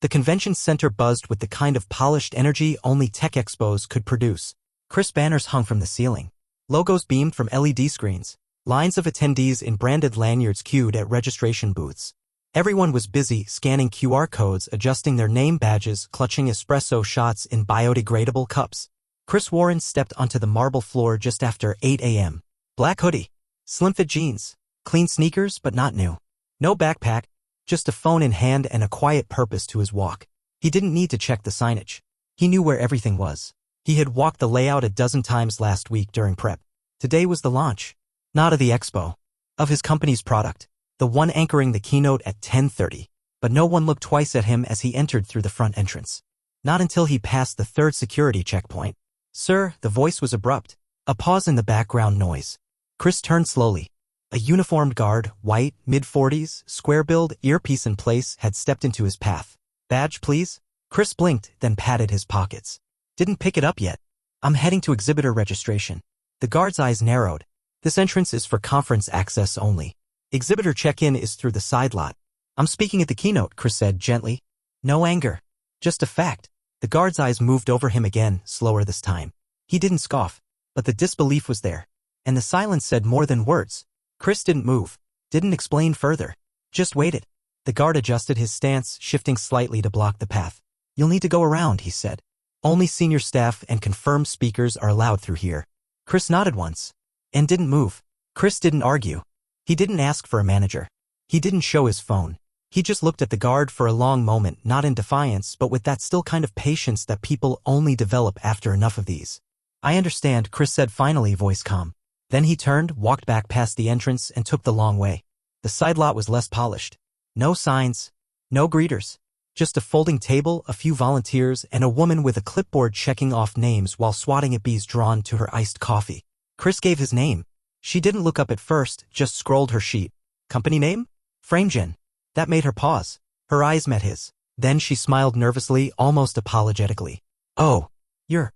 The convention center buzzed with the kind of polished energy only tech expos could produce. Crisp banners hung from the ceiling. Logos beamed from LED screens. Lines of attendees in branded lanyards queued at registration booths. Everyone was busy scanning QR codes, adjusting their name badges, clutching espresso shots in biodegradable cups. Chris Warren stepped onto the marble floor just after 8 a.m. Black hoodie, slim-fit jeans, clean sneakers but not new. No backpack, just a phone in hand and a quiet purpose to his walk. He didn't need to check the signage. He knew where everything was. He had walked the layout a dozen times last week during prep. Today was the launch. Not of the expo. Of his company's product. The one anchoring the keynote at 10:30. But no one looked twice at him as he entered through the front entrance. Not until he passed the third security checkpoint. Sir, the voice was abrupt. A pause in the background noise. Chris turned slowly. A uniformed guard, white, mid-40s, square build, earpiece in place, had stepped into his path. Badge, please? Chris blinked, then patted his pockets. Didn't pick it up yet. I'm heading to exhibitor registration. The guard's eyes narrowed. This entrance is for conference access only. Exhibitor check-in is through the side lot. I'm speaking at the keynote, Chris said gently. No anger. Just a fact. The guard's eyes moved over him again, slower this time. He didn't scoff, but the disbelief was there. And the silence said more than words. Chris didn't move, didn't explain further. Just waited. The guard adjusted his stance, shifting slightly to block the path. You'll need to go around, he said. Only senior staff and confirmed speakers are allowed through here. Chris nodded once. And didn't move. Chris didn't argue. He didn't ask for a manager. He didn't show his phone. He just looked at the guard for a long moment, not in defiance, but with that still kind of patience that people only develop after enough of these. I understand, Chris said finally, voice calm. Then he turned, walked back past the entrance, and took the long way. The side lot was less polished. No signs. No greeters. Just a folding table, a few volunteers, and a woman with a clipboard checking off names while swatting at bees drawn to her iced coffee. Chris gave his name. She didn't look up at first, just scrolled her sheet. Company name? FrameGen. That made her pause. Her eyes met his. Then she smiled nervously, almost apologetically. Oh, you're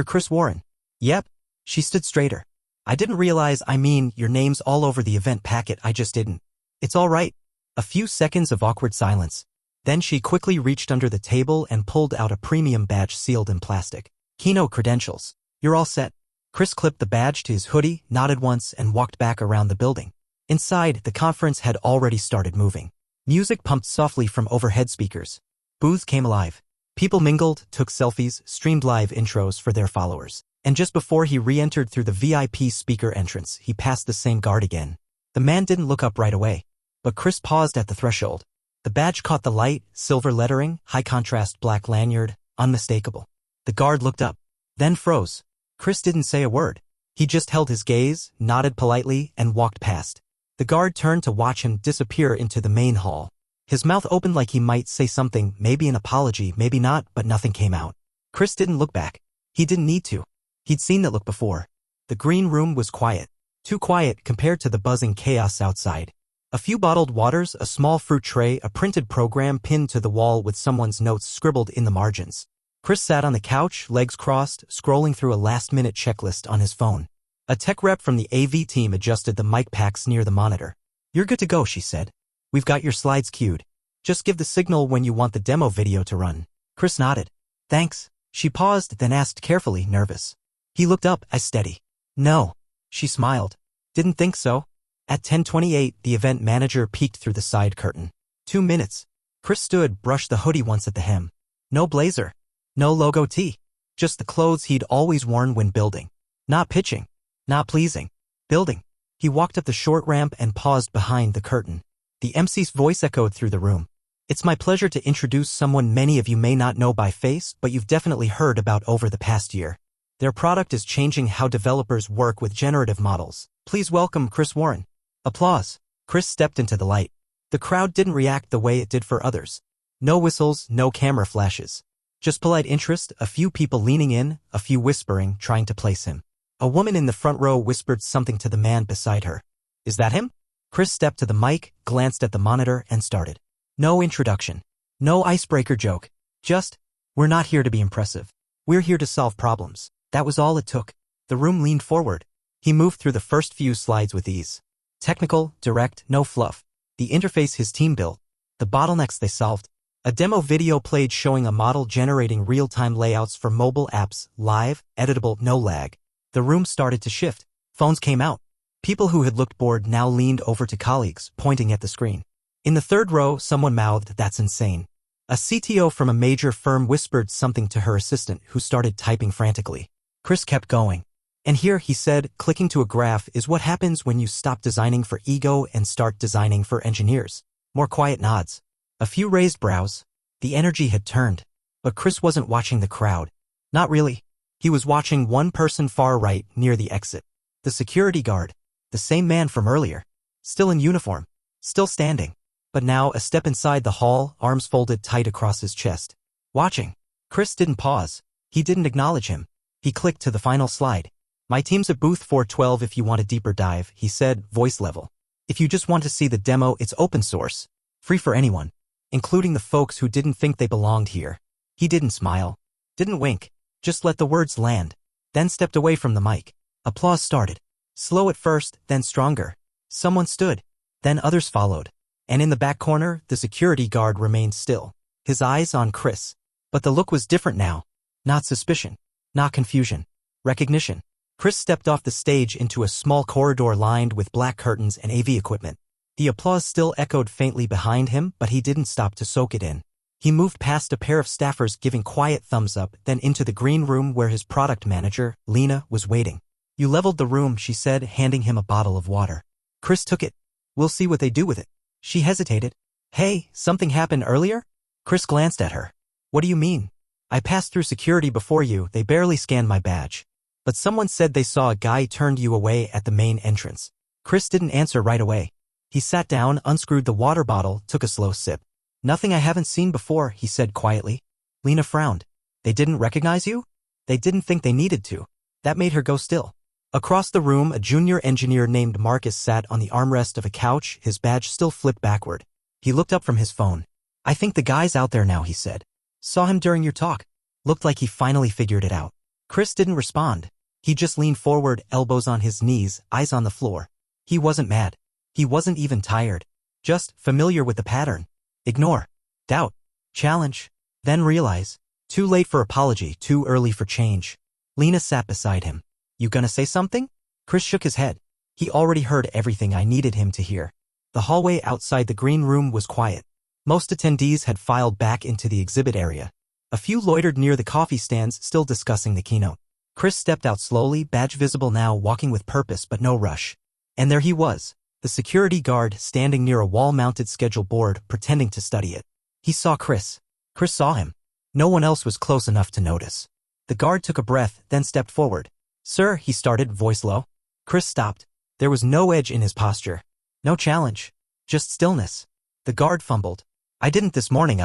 Chris Warren. Yep. She stood straighter. I didn't realize, your name's all over the event packet, I just didn't. It's all right. A few seconds of awkward silence. Then she quickly reached under the table and pulled out a premium badge sealed in plastic. Keynote credentials. You're all set. Chris clipped the badge to his hoodie, nodded once, and walked back around the building. Inside, the conference had already started moving. Music pumped softly from overhead speakers. Booths came alive. People mingled, took selfies, streamed live intros for their followers. And just before he re-entered through the VIP speaker entrance, he passed the same guard again. The man didn't look up right away. But Chris paused at the threshold. The badge caught the light, silver lettering, high-contrast black lanyard, unmistakable. The guard looked up, then froze. Chris didn't say a word. He just held his gaze, nodded politely, and walked past. The guard turned to watch him disappear into the main hall. His mouth opened like he might say something, maybe an apology, maybe not, but nothing came out. Chris didn't look back. He didn't need to. He'd seen that look before. The green room was quiet. Too quiet compared to the buzzing chaos outside. A few bottled waters, a small fruit tray, a printed program pinned to the wall with someone's notes scribbled in the margins. Chris sat on the couch, legs crossed, scrolling through a last-minute checklist on his phone. A tech rep from the AV team adjusted the mic packs near the monitor. You're good to go, she said. We've got your slides queued. Just give the signal when you want the demo video to run. Chris nodded. Thanks. She paused, then asked carefully, nervous. He looked up, as steady. No. She smiled. Didn't think so. At 10:28, the event manager peeked through the side curtain. 2 minutes. Chris stood, brushed the hoodie once at the hem. No blazer. No logo tee. Just the clothes he'd always worn when building. Not pitching. Not pleasing. Building. He walked up the short ramp and paused behind the curtain. The MC's voice echoed through the room. It's my pleasure to introduce someone many of you may not know by face, but you've definitely heard about over the past year. Their product is changing how developers work with generative models. Please welcome Chris Warren. Applause. Chris stepped into the light. The crowd didn't react the way it did for others. No whistles, no camera flashes. Just polite interest, a few people leaning in, a few whispering, trying to place him. A woman in the front row whispered something to the man beside her. Is that him? Chris stepped to the mic, glanced at the monitor, and started. No introduction. No icebreaker joke. Just, we're not here to be impressive. We're here to solve problems. That was all it took. The room leaned forward. He moved through the first few slides with ease. Technical, direct, no fluff. The interface his team built. The bottlenecks they solved. A demo video played showing a model generating real-time layouts for mobile apps, live, editable, no lag. The room started to shift. Phones came out. People who had looked bored now leaned over to colleagues, pointing at the screen. In the third row, someone mouthed, "That's insane." A CTO from a major firm whispered something to her assistant, who started typing frantically. Chris kept going. "And here," he said, clicking to a graph, "is what happens when you stop designing for ego and start designing for engineers." More quiet nods. A few raised brows. The energy had turned. But Chris wasn't watching the crowd. Not really. He was watching one person far right, near the exit. The security guard. The same man from earlier. Still in uniform. Still standing. But now a step inside the hall, arms folded tight across his chest. Watching. Chris didn't pause. He didn't acknowledge him. He clicked to the final slide. "My team's at booth 412 if you want a deeper dive," he said, voice level. "If you just want to see the demo, it's open source. Free for anyone. Including the folks who didn't think they belonged here." He didn't smile. Didn't wink. Just let the words land. Then stepped away from the mic. Applause started. Slow at first, then stronger. Someone stood. Then others followed. And in the back corner, the security guard remained still. His eyes on Chris. But the look was different now. Not suspicion. Not confusion. Recognition. Chris stepped off the stage into a small corridor lined with black curtains and AV equipment. The applause still echoed faintly behind him, but he didn't stop to soak it in. He moved past a pair of staffers giving quiet thumbs up, then into the green room where his product manager, Lena, was waiting. "You leveled the room," she said, handing him a bottle of water. Chris took it. "We'll see what they do with it." She hesitated. "Hey, something happened earlier?" Chris glanced at her. "What do you mean?" "I passed through security before you, they barely scanned my badge. But someone said they saw a guy turned you away at the main entrance." Chris didn't answer right away. He sat down, unscrewed the water bottle, took a slow sip. "Nothing I haven't seen before," he said quietly. Lena frowned. "They didn't recognize you?" "They didn't think they needed to." That made her go still. Across the room, a junior engineer named Marcus sat on the armrest of a couch, his badge still flipped backward. He looked up from his phone. "I think the guy's out there now," he said. "Saw him during your talk. Looked like he finally figured it out." Chris didn't respond. He just leaned forward, elbows on his knees, eyes on the floor. He wasn't mad. He wasn't even tired. Just familiar with the pattern. Ignore. Doubt. Challenge. Then realize. Too late for apology, too early for change. Lena sat beside him. "You gonna say something?" Chris shook his head. He already heard everything I needed him to hear. The hallway outside the green room was quiet. Most attendees had filed back into the exhibit area. A few loitered near the coffee stands, still discussing the keynote. Chris stepped out slowly, badge visible now, walking with purpose but no rush. And there he was. The security guard, standing near a wall-mounted schedule board, pretending to study it. He saw Chris. Chris saw him. No one else was close enough to notice. The guard took a breath, then stepped forward. "Sir," he started, voice low. Chris stopped. There was no edge in his posture. No challenge. Just stillness. The guard fumbled. "I didn't this morning,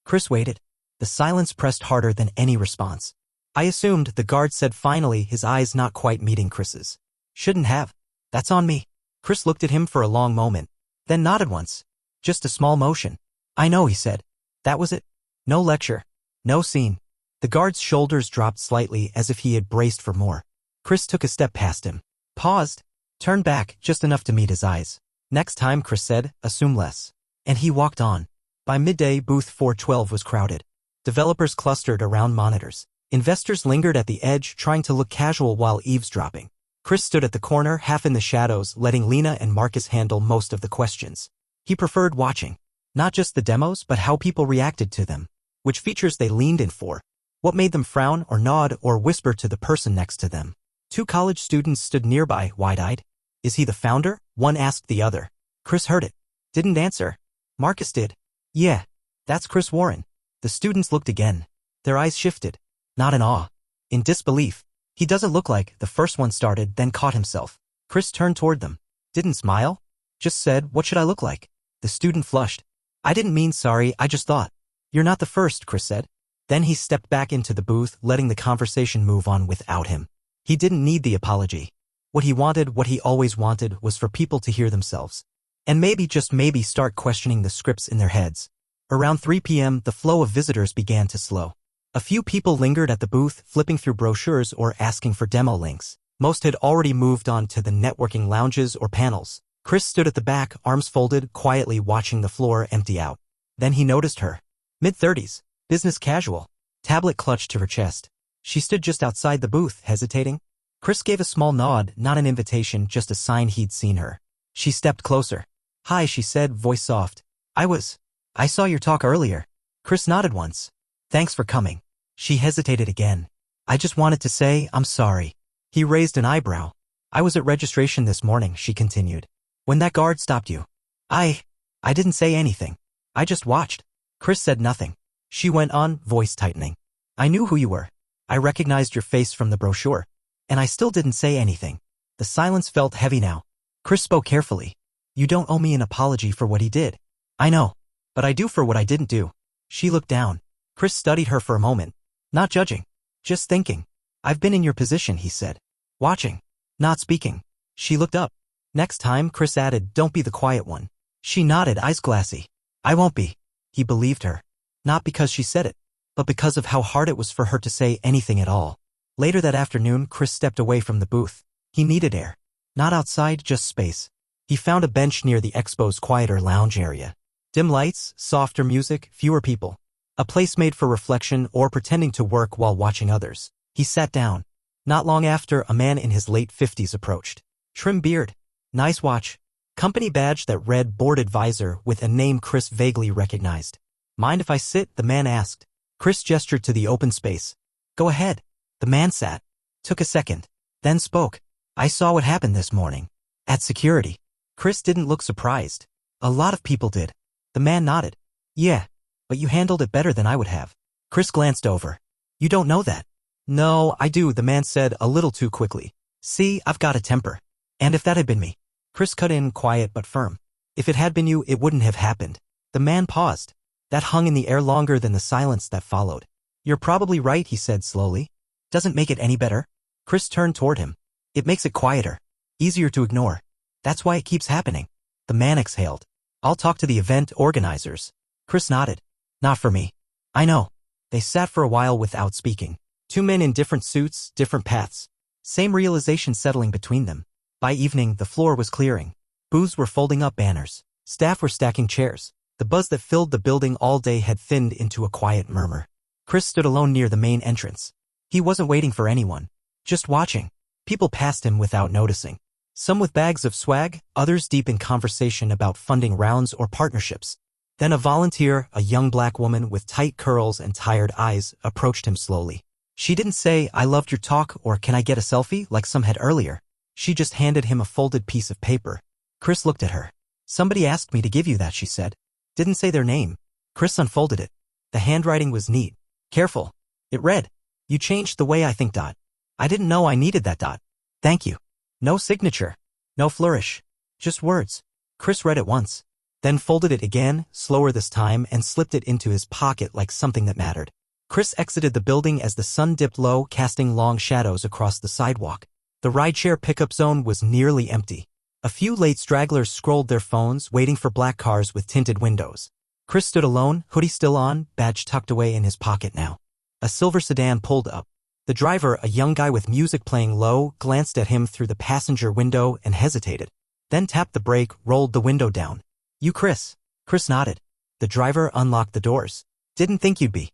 Chris waited. The silence pressed harder than any response. "I assumed," the guard said finally, his eyes not quite meeting Chris's. "Shouldn't have. That's on me." Chris looked at him for a long moment, then nodded once. Just a small motion. "I know," he said. That was it. No lecture. No scene. The guard's shoulders dropped slightly as if he had braced for more. Chris took a step past him. Paused. Turned back, just enough to meet his eyes. "Next time," Chris said, "assume less." And he walked on. By midday, booth 412 was crowded. Developers clustered around monitors. Investors lingered at the edge, trying to look casual while eavesdropping. Chris stood at the corner, half in the shadows, letting Lena and Marcus handle most of the questions. He preferred watching. Not just the demos, but how people reacted to them. Which features they leaned in for. What made them frown or nod or whisper to the person next to them. 2 college students stood nearby, wide-eyed. "Is he the founder?" one asked the other. Chris heard it. Didn't answer. Marcus did. "Yeah. That's Chris Warren." The students looked again. Their eyes shifted. Not in awe. In disbelief. "He doesn't look like," the first one started, then caught himself. Chris turned toward them. Didn't smile. Just said, "What should I look like?" The student flushed. "I didn't mean sorry, I just thought." "You're not the first," Chris said. Then he stepped back into the booth, letting the conversation move on without him. He didn't need the apology. What he wanted, what he always wanted, was for people to hear themselves. And maybe, just maybe, start questioning the scripts in their heads. Around 3 p.m., the flow of visitors began to slow. A few people lingered at the booth, flipping through brochures or asking for demo links. Most had already moved on to the networking lounges or panels. Chris stood at the back, arms folded, quietly watching the floor empty out. Then he noticed her. Mid-30s. Business casual. Tablet clutched to her chest. She stood just outside the booth, hesitating. Chris gave a small nod, not an invitation, just a sign he'd seen her. She stepped closer. "Hi," she said, voice soft. I saw your talk earlier." Chris nodded once. "Thanks for coming." She hesitated again. "I just wanted to say I'm sorry." He raised an eyebrow. "I was at registration this morning," she continued. "When that guard stopped you." I didn't say anything. I just watched." Chris said nothing. She went on, voice tightening. "I knew who you were. I recognized your face from the brochure. And I still didn't say anything." The silence felt heavy now. Chris spoke carefully. "You don't owe me an apology for what he did." "I know. But I do for what I didn't do." She looked down. Chris studied her for a moment. Not judging. Just thinking. "I've been in your position," he said. "Watching. Not speaking." She looked up. "Next time," Chris added, "don't be the quiet one." She nodded, eyes glassy. "I won't be." He believed her. Not because she said it, but because of how hard it was for her to say anything at all. Later that afternoon, Chris stepped away from the booth. He needed air. Not outside, just space. He found a bench near the expo's quieter lounge area. Dim lights, softer music, fewer people. A place made for reflection or pretending to work while watching others. He sat down. Not long after, a man in his late 50s approached. Trim beard. Nice watch. Company badge that read board advisor with a name Chris vaguely recognized. "Mind if I sit?" the man asked. Chris gestured to the open space. "Go ahead." The man sat. Took a second. Then spoke. "I saw what happened this morning. At security." Chris didn't look surprised. "A lot of people did." The man nodded. "Yeah, but you handled it better than I would have." Chris glanced over. "You don't know that." "No, I do," the man said a little too quickly. "See, I've got a temper. And if that had been me." Chris cut in, quiet but firm. "If it had been you, it wouldn't have happened." The man paused. That hung in the air longer than the silence that followed. "You're probably right," he said slowly. "Doesn't make it any better." Chris turned toward him. "It makes it quieter. Easier to ignore. That's why it keeps happening." The man exhaled. "I'll talk to the event organizers." Chris nodded. "Not for me." "I know." They sat for a while without speaking. Two men in different suits, different paths. Same realization settling between them. By evening, the floor was clearing. Booths were folding up banners. Staff were stacking chairs. The buzz that filled the building all day had thinned into a quiet murmur. Chris stood alone near the main entrance. He wasn't waiting for anyone. Just watching. People passed him without noticing. Some with bags of swag, others deep in conversation about funding rounds or partnerships. Then a volunteer, a young black woman with tight curls and tired eyes, approached him slowly. She didn't say, "I loved your talk," or "Can I get a selfie," like some had earlier. She just handed him a folded piece of paper. Chris looked at her. "Somebody asked me to give you that," she said. Didn't say their name. Chris unfolded it. The handwriting was neat. Careful. It read, "You changed the way I think. I didn't know I needed that. Thank you." No signature. No flourish. Just words. Chris read it once. Then folded it again, slower this time, and slipped it into his pocket like something that mattered. Chris exited the building as the sun dipped low, casting long shadows across the sidewalk. The rideshare pickup zone was nearly empty. A few late stragglers scrolled their phones, waiting for black cars with tinted windows. Chris stood alone, hoodie still on, badge tucked away in his pocket now. A silver sedan pulled up. The driver, a young guy with music playing low, glanced at him through the passenger window and hesitated. Then tapped the brake, rolled the window down. "You Chris?" Chris nodded. The driver unlocked the doors. "Didn't think you'd be."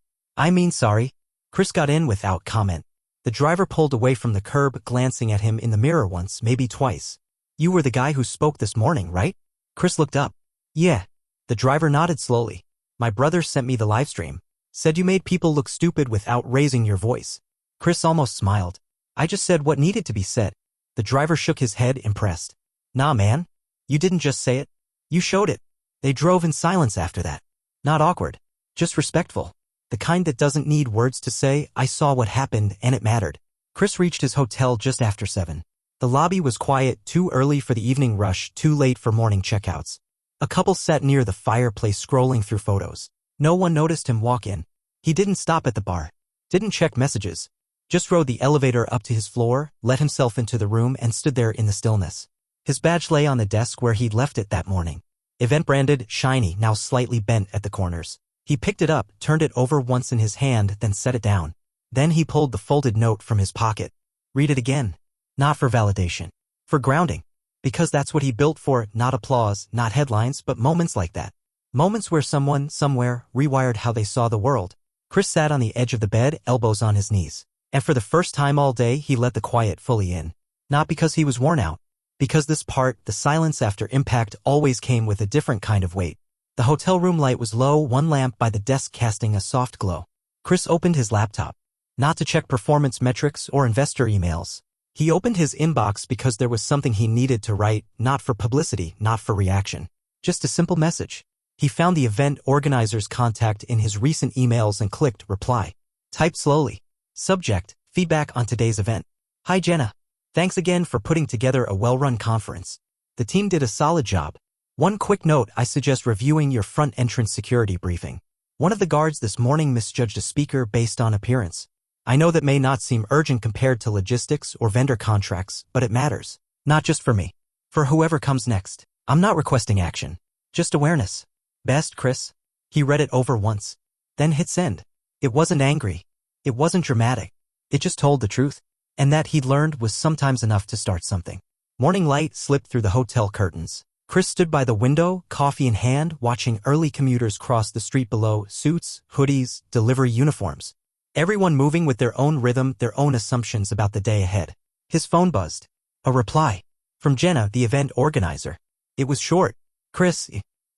Sorry." Chris got in without comment. The driver pulled away from the curb, glancing at him in the mirror once, maybe twice. "You were the guy who spoke this morning, right?" Chris looked up. "Yeah." The driver nodded slowly. "My brother sent me the livestream. Said you made people look stupid without raising your voice." Chris almost smiled. "I just said what needed to be said." The driver shook his head, impressed. "Nah, man. You didn't just say it. You showed it." They drove in silence after that. Not awkward. Just respectful. The kind that doesn't need words to say, "I saw what happened and it mattered." Chris reached his hotel just after 7. The lobby was quiet, too early for the evening rush, too late for morning checkouts. A couple sat near the fireplace scrolling through photos. No one noticed him walk in. He didn't stop at the bar. Didn't check messages. Just rode the elevator up to his floor, let himself into the room and stood there in the stillness. His badge lay on the desk where he'd left it that morning. Event branded, shiny, now slightly bent at the corners. He picked it up, turned it over once in his hand, then set it down. Then he pulled the folded note from his pocket. Read it again. Not for validation. For grounding. Because that's what he built for, not applause, not headlines, but moments like that. Moments where someone, somewhere, rewired how they saw the world. Chris sat on the edge of the bed, elbows on his knees. And for the first time all day, he let the quiet fully in. Not because he was worn out. Because this part, the silence after impact, always came with a different kind of weight. The hotel room light was low, one lamp by the desk casting a soft glow. Chris opened his laptop. Not to check performance metrics or investor emails. He opened his inbox because there was something he needed to write, not for publicity, not for reaction. Just a simple message. He found the event organizer's contact in his recent emails and clicked reply. Typed slowly. Subject, feedback on today's event. Hi Jenna. Thanks again for putting together a well-run conference. The team did a solid job. One quick note, I suggest reviewing your front entrance security briefing. One of the guards this morning misjudged a speaker based on appearance. I know that may not seem urgent compared to logistics or vendor contracts, but it matters. Not just for me. For whoever comes next. I'm not requesting action. Just awareness. Best, Chris. He read it over once. Then hit send. It wasn't angry. It wasn't dramatic. It just told the truth. And that he'd learned was sometimes enough to start something. Morning light slipped through the hotel curtains. Chris stood by the window, coffee in hand, watching early commuters cross the street below, suits, hoodies, delivery uniforms. Everyone moving with their own rhythm, their own assumptions about the day ahead. His phone buzzed. A reply. From Jenna, the event organizer. It was short. Chris,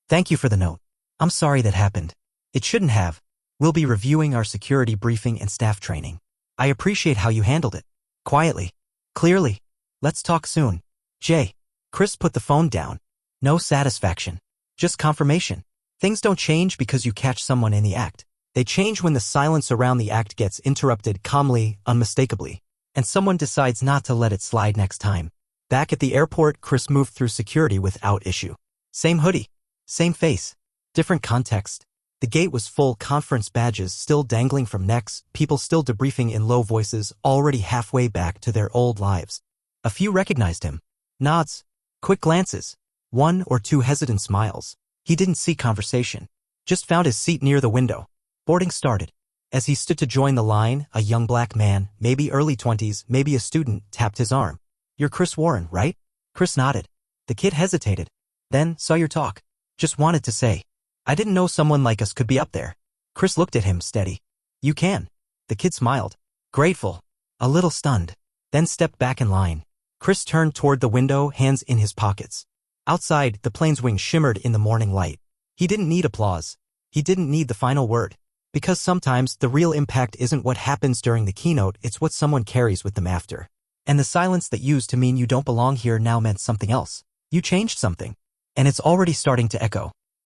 thank you for the note. I'm sorry that happened. It shouldn't have. We'll be reviewing our security briefing and staff training. I appreciate how you handled it. Quietly. Clearly. Let's talk soon. Jay. Chris put the phone down. No satisfaction. Just confirmation. Things don't change because you catch someone in the act. They change when the silence around the act gets interrupted calmly, unmistakably. And someone decides not to let it slide next time. Back at the airport, Chris moved through security without issue. Same hoodie. Same face. Different context. The gate was full, conference badges still dangling from necks, people still debriefing in low voices, already halfway back to their old lives. A few recognized him. Nods. Quick glances. One or two hesitant smiles. He didn't see conversation. Just found his seat near the window. Boarding started. As he stood to join the line, a young black man, maybe early 20s, maybe a student, tapped his arm. You're Chris Warren, right? Chris nodded. The kid hesitated. Then, saw your talk. Just wanted to say. I didn't know someone like us could be up there. Chris looked at him steady. You can. The kid smiled. Grateful. A little stunned. Then stepped back in line. Chris turned toward the window, hands in his pockets. Outside, the plane's wings shimmered in the morning light. He didn't need applause. He didn't need the final word. Because sometimes, the real impact isn't what happens during the keynote, it's what someone carries with them after. And the silence that used to mean you don't belong here now meant something else. You changed something. And it's already starting to echo.